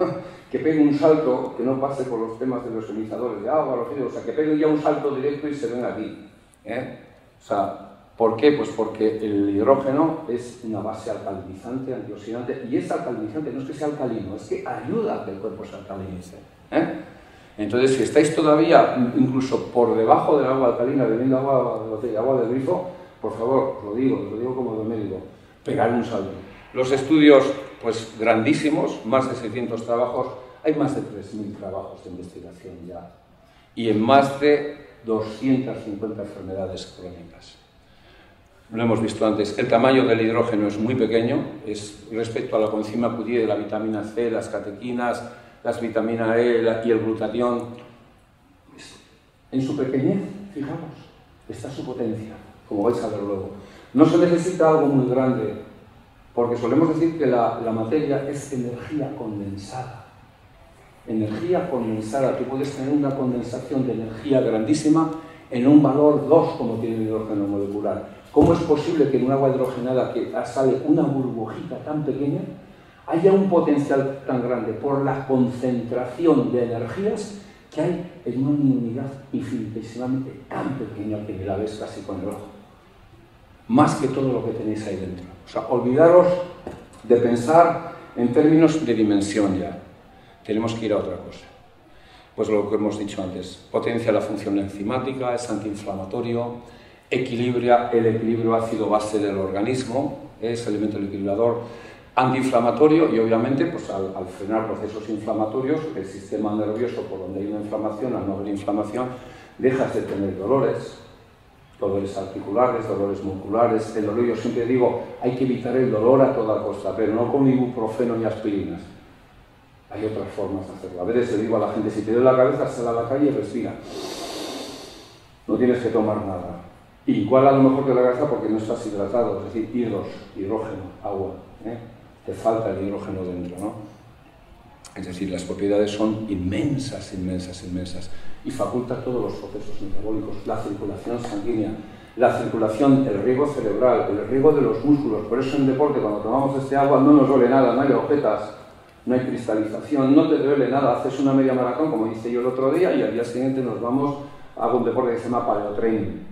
S2: que pegue un salto, que no pase por los temas de los ionizadores de agua, o sea, que pegue ya un salto directo y se ven aquí. O sea, ¿por qué? Pues porque el hidrógeno es una base alcalinizante, antioxidante, y es alcalinizante, no es que sea alcalino, es que ayuda a que el cuerpo se alcalinice. Entonces, si estáis todavía incluso por debajo del agua alcalina bebiendo agua de botella, agua del grifo, por favor, os lo digo como médico, pegar un salto. Los estudios, pues grandísimos, más de 600 trabajos, hay más de 3.000 trabajos de investigación ya, y en más de 250 enfermedades crónicas. Lo hemos visto antes, el tamaño del hidrógeno es muy pequeño, es respecto a la coenzima Q10 de la vitamina C, las catequinas, las vitamina E y el glutatión. En su pequeñez, fijaros, está su potencia, como vais a ver luego. No se necesita algo muy grande, porque solemos decir que la materia es energía condensada. Energía condensada, tú puedes tener una condensación de energía grandísima en un valor 2, como tiene el hidrógeno molecular. ¿Cómo es posible que en un agua hidrogenada que sale una burbujita tan pequeña haya un potencial tan grande por la concentración de energías que hay en una unidad infinitesimamente tan pequeña que la ves casi con el ojo? Más que todo lo que tenéis ahí dentro. O sea, olvidaros de pensar en términos de dimensión ya. Tenemos que ir a otra cosa. Pues lo que hemos dicho antes, potencia la función enzimática, es antiinflamatorio, equilibra el equilibrio ácido-base del organismo, es elemento equilibrador, antiinflamatorio y obviamente pues, al frenar procesos inflamatorios, el sistema nervioso por donde hay una inflamación, al no haber inflamación, dejas de tener dolores articulares, dolores musculares. El dolor, yo siempre digo, hay que evitar el dolor a toda costa, pero no con ibuprofeno ni aspirinas. Hay otras formas de hacerlo. A veces le digo a la gente, si te duele la cabeza, sal a la calle y respira. No tienes que tomar nada. Igual a lo mejor te la cabeza porque no estás hidratado, es decir, hidrógeno, agua. Te falta el hidrógeno dentro, ¿no? Es decir, las propiedades son inmensas, inmensas, inmensas, y faculta todos los procesos metabólicos, la circulación sanguínea, la circulación, el riego cerebral, el riego de los músculos. Por eso en deporte, cuando tomamos este agua, no nos duele nada, no hay agujetas, no hay cristalización, no te duele nada. Haces una media maratón, como hice yo el otro día, y al día siguiente nos vamos a un deporte que se llama paleotraining.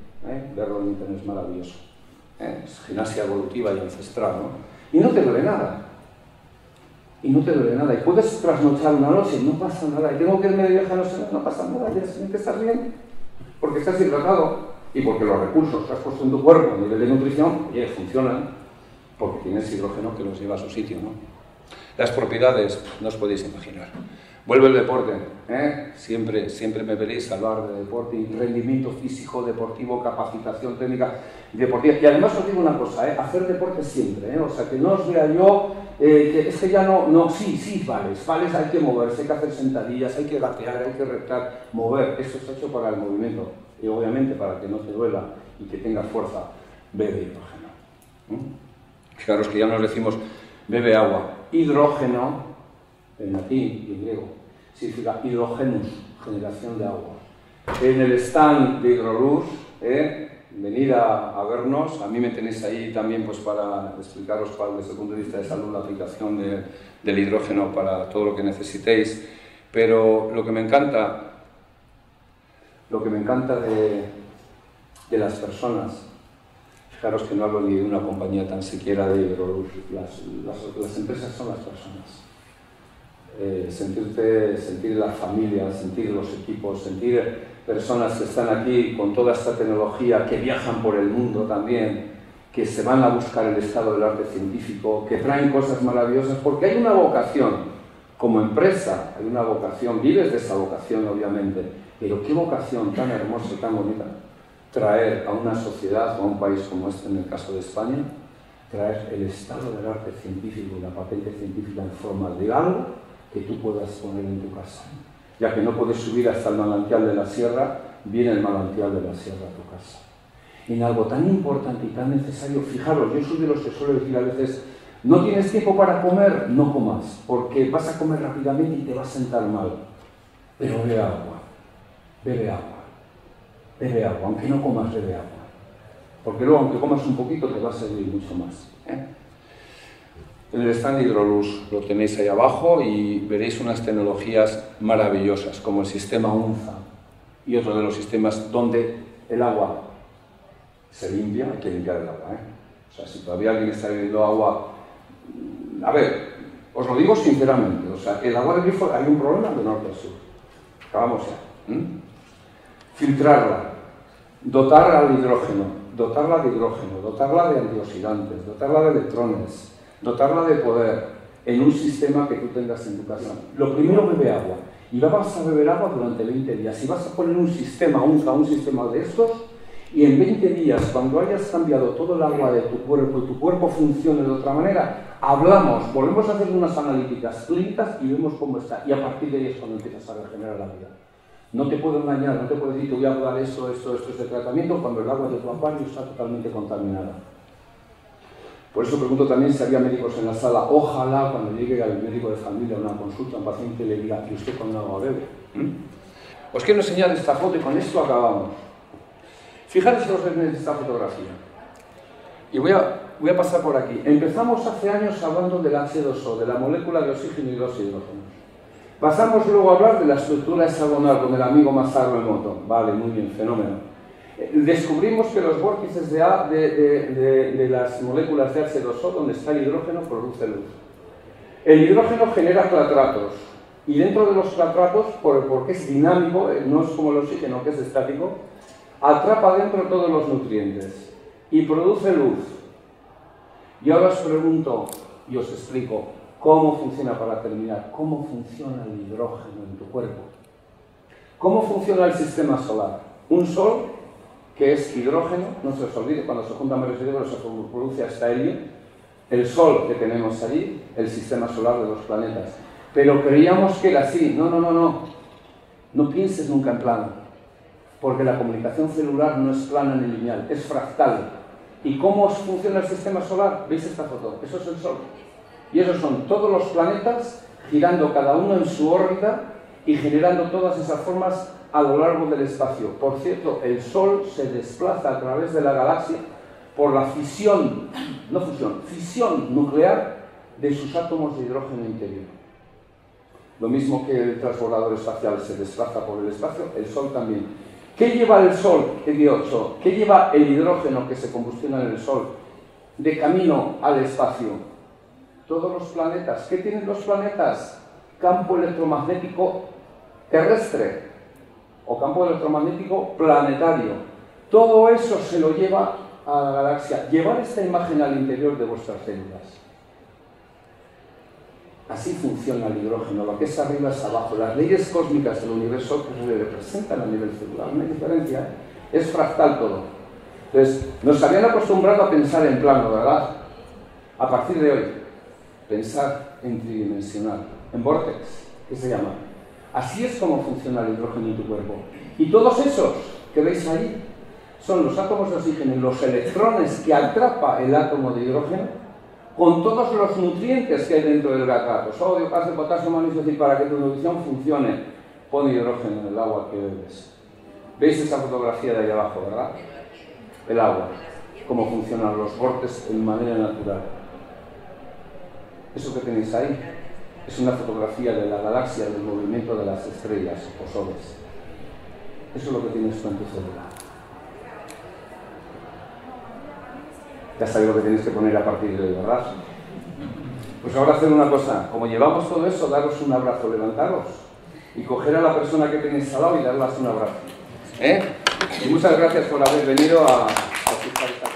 S2: Verlo en internet es maravilloso. Es gimnasia evolutiva y ancestral, ¿no? Y no te duele nada. Y no te duele nada. Y puedes trasnochar una noche, no pasa nada. Y tengo que irme de viaje, no pasa nada. Ya tienes que estar bien. Porque estás hidratado. Y porque los recursos que has puesto en tu cuerpo a nivel de nutrición, oye, funcionan. Porque tienes hidrógeno que los lleva a su sitio, ¿no? Las propiedades, no os podéis imaginar. Vuelve el deporte, siempre me veréis hablar de deporte, rendimiento físico, deportivo, capacitación técnica deportiva. Y además os digo una cosa, hacer deporte siempre, o sea, que no os vea yo, que es que ya sí, vales, hay que moverse, hay que hacer sentadillas, hay que gatear, hay que reptar, mover, eso está hecho para el movimiento, y obviamente para que no te duela y que tengas fuerza, bebe hidrógeno. Fijaros que ya nos decimos, bebe agua, hidrógeno, en latín y en griego, significa hidrogenus, generación de agua. En el stand de Hidroluz, venid a vernos. A mí me tenéis ahí también pues, para explicaros cuál, desde el punto de vista de salud, la aplicación del hidrógeno para todo lo que necesitéis. Pero lo que me encanta de las personas, fijaros que no hablo ni de una compañía tan siquiera de Hidroluz, las empresas son las personas. Sentir la familia, sentir los equipos, sentir personas que están aquí con toda esta tecnología, que viajan por el mundo también, que se van a buscar el estado del arte científico, que traen cosas maravillosas, porque hay una vocación, como empresa, hay una vocación, vives de esa vocación obviamente, pero qué vocación tan hermosa y tan bonita, traer a una sociedad o a un país como este, en el caso de España, traer el estado del arte científico y la patente científica en forma de algo que tú puedas poner en tu casa. Ya que no puedes subir hasta el manantial de la sierra, viene el manantial de la sierra a tu casa. En algo tan importante y tan necesario, fijaros, yo soy de los que suelo decir a veces, no tienes tiempo para comer, no comas, porque vas a comer rápidamente y te vas a sentar mal. Pero bebe agua, bebe agua, bebe agua, aunque no comas, bebe agua. Porque luego, aunque comas un poquito, te va a servir mucho más. En el stand Hidroluz lo tenéis ahí abajo y veréis unas tecnologías maravillosas como el sistema UNZA y otro de los sistemas donde el agua se limpia, hay que limpiar el agua. O sea, si todavía alguien está bebiendo agua, a ver, os lo digo sinceramente, o sea, el agua del grifo hay un problema de norte a sur. Acabamos ya. Filtrarla, dotarla de hidrógeno, dotarla de antioxidantes, dotarla de electrones, dotarla de poder en un sistema que tú tengas en tu casa. Lo primero, bebe agua. Y vas a beber agua durante 20 días. Y vas a poner un sistema de estos, y en 20 días, cuando hayas cambiado todo el agua de tu cuerpo y tu cuerpo funcione de otra manera, hablamos, volvemos a hacer unas analíticas clínicas y vemos cómo está. Y a partir de ahí es cuando empiezas a regenerar la vida. No te puedo engañar, no te puedo decir, te voy a dar esto de tratamiento, cuando el agua de tu acuario está totalmente contaminada. Por eso pregunto también si había médicos en la sala. Ojalá cuando llegue al médico de familia a una consulta, un paciente le diga, ¿y usted con agua bebe? Os quiero enseñar esta foto y con esto acabamos. Fijaros los en esta fotografía. Y voy a pasar por aquí. Empezamos hace años hablando del H2O, de la molécula de oxígeno y dos hidrógenos. Pasamos luego a hablar de la estructura hexagonal con el amigo Masaru Emoto. Vale, muy bien, fenómeno. Descubrimos que los vórtices de las moléculas de H2O, donde está el hidrógeno, produce luz. El hidrógeno genera clatratos, y dentro de los clatratos, porque es dinámico, no es como el oxígeno que es estático, atrapa dentro todos los nutrientes y produce luz. Y ahora os pregunto y os explico cómo funciona, para terminar, cómo funciona el hidrógeno en tu cuerpo. ¿Cómo funciona el sistema solar? Un sol que es hidrógeno, no se os olvide, cuando se juntan varios hidrógenos se produce hasta helio, el Sol que tenemos allí, el sistema solar de los planetas. Pero creíamos que era así. No pienses nunca en plano, porque la comunicación celular no es plana ni lineal, es fractal. ¿Y cómo funciona el sistema solar? ¿Veis esta foto? Eso es el Sol. Y esos son todos los planetas girando cada uno en su órbita y generando todas esas formas a lo largo del espacio. Por cierto, el Sol se desplaza a través de la galaxia por la fisión nuclear de sus átomos de hidrógeno interior. Lo mismo que el transbordador espacial se desplaza por el espacio, el Sol también. ¿Qué lleva el Sol? ¿Qué lleva el hidrógeno que se combustiona en el Sol de camino al espacio? Todos los planetas. ¿Qué tienen los planetas? Campo electromagnético terrestre o campo electromagnético planetario. Todo eso se lo lleva a la galaxia. Llevar esta imagen al interior de vuestras células. Así funciona el hidrógeno. Lo que es arriba es abajo. Las leyes cósmicas del universo que se representan a nivel celular. No hay diferencia. Es fractal todo. Entonces, nos habían acostumbrado a pensar en plano, ¿verdad? A partir de hoy, pensar en tridimensional, en vórtex, ¿qué se llama? Así es como funciona el hidrógeno en tu cuerpo. Y todos esos que veis ahí son los átomos de oxígeno y los electrones que atrapa el átomo de hidrógeno con todos los nutrientes que hay dentro del gato. Sodio, calcio, potasio, magnesio. Es decir, para que tu nutrición funcione, pon hidrógeno en el agua que bebes. ¿Veis esa fotografía de ahí abajo, verdad? El agua. Cómo funcionan los vórtices de manera natural. Eso que tenéis ahí es una fotografía de la galaxia, del movimiento de las estrellas o soles. Eso es lo que tienes tú en tu célula. Ya sabéis lo que tenéis que poner a partir de hoy, ¿verdad? Pues ahora hacer una cosa. Como llevamos todo eso, daros un abrazo, levantaros y coger a la persona que tenéis al lado y darles un abrazo. Y muchas gracias por haber venido a escuchar esta